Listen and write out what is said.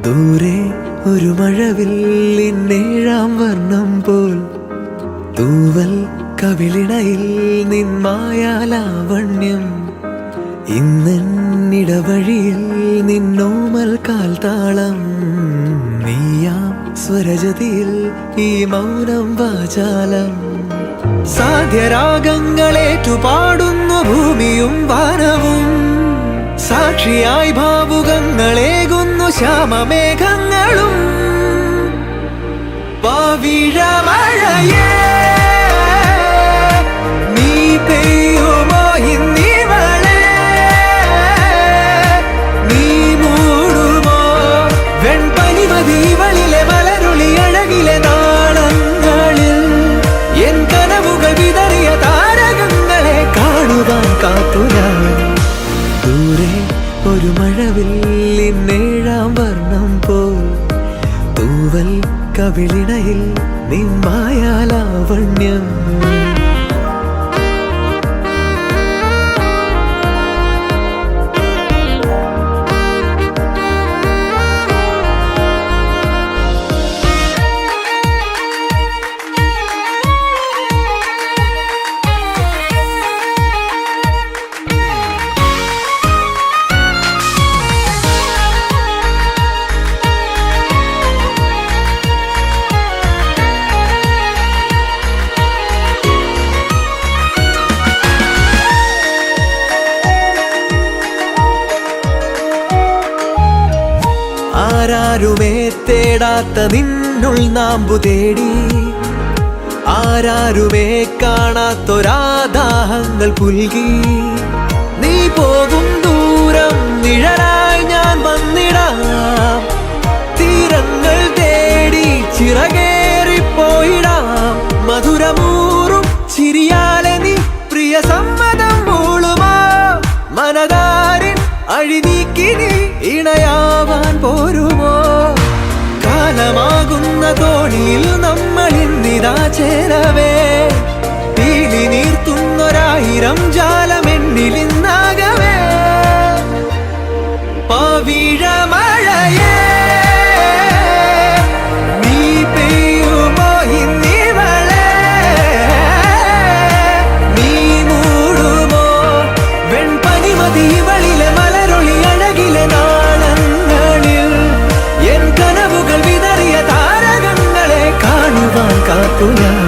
ദൂരെ ഒരു മഴവില്ലിന്നേഴാം വർണ്ണം പോൽ തൂവൽ കവിളിണയിൽ നിന്മായാലാവണ്യം ഇന്നിടവഴിയിൽ നിന്നോമൽ കാൽത്താളം നീയാം സ്വരജതിയിൽ ഈ മൗനം വാചാലം സാധ്യരാഗങ്ങളേറ്റുപാടുന്നു ഭൂമിയും വാനവും സാക്ഷിയായി ഭാവുകങ്ങളേകുന്നു ശ്യാമമേഘങ്ങളും പവിഴമഴയേ നീ പെയ്യുമോ ഇന്നിവളെ നീ മൂടുമോ വെൺപനിമതിവളിലെ മലരുളി അഴകിലെ നാളങ്ങളിൽ എൻ കനവുകൾ വിതറിയ താരകങ്ങളെ കാണുവാൻ കാത്തു ഞാൻ ദൂരെ ഒരു മഴവില്ലിന്നേഴാം വർണ്ണം പോൽ തൂവൽ കവിളിണയിൽ നിന്മായാലാവണ്യം ആരാരുമേ തേടാത്ത നിന്നുൾ നാമ്പു തേടി ആരാരുമേ കാണാത്തൊരാദാഹങ്ങൾ പുൽകി നീ പോകും ദൂരം നിഴലായി ഞാൻ വന്നിടാം തീരങ്ങൾ തേടി ചിറകേറിപ്പോയിടാം മധുരമൂറും ചിരിയാലെ നീ പ്രിയ സമ്മതം മൂളുമാ മനതാരിൻ അഴിനീക്കി നീ ഇണയാവാൻ പോരുമോ കാലമാകുന്ന തോണിയിൽ നമ്മൾ ഇന്നിതാ ചേരവേ പീലി നീർത്തുന്നൊരായിരം ജാലമെന്നിലിന്നാകവേ പവിഴമഴയേ നീ പെയ്യുമോ ഇന്നിവളെ നീ മൂടുമോ വെൺപനിമതിവളിലെ മലരൊളി അഴകിലെ നാളങ്ങളിൽ എൻ കനവുകൾ വിതറിയ താരകങ്ങളെ കാണുവാൻ കാത്തു ഞാൻ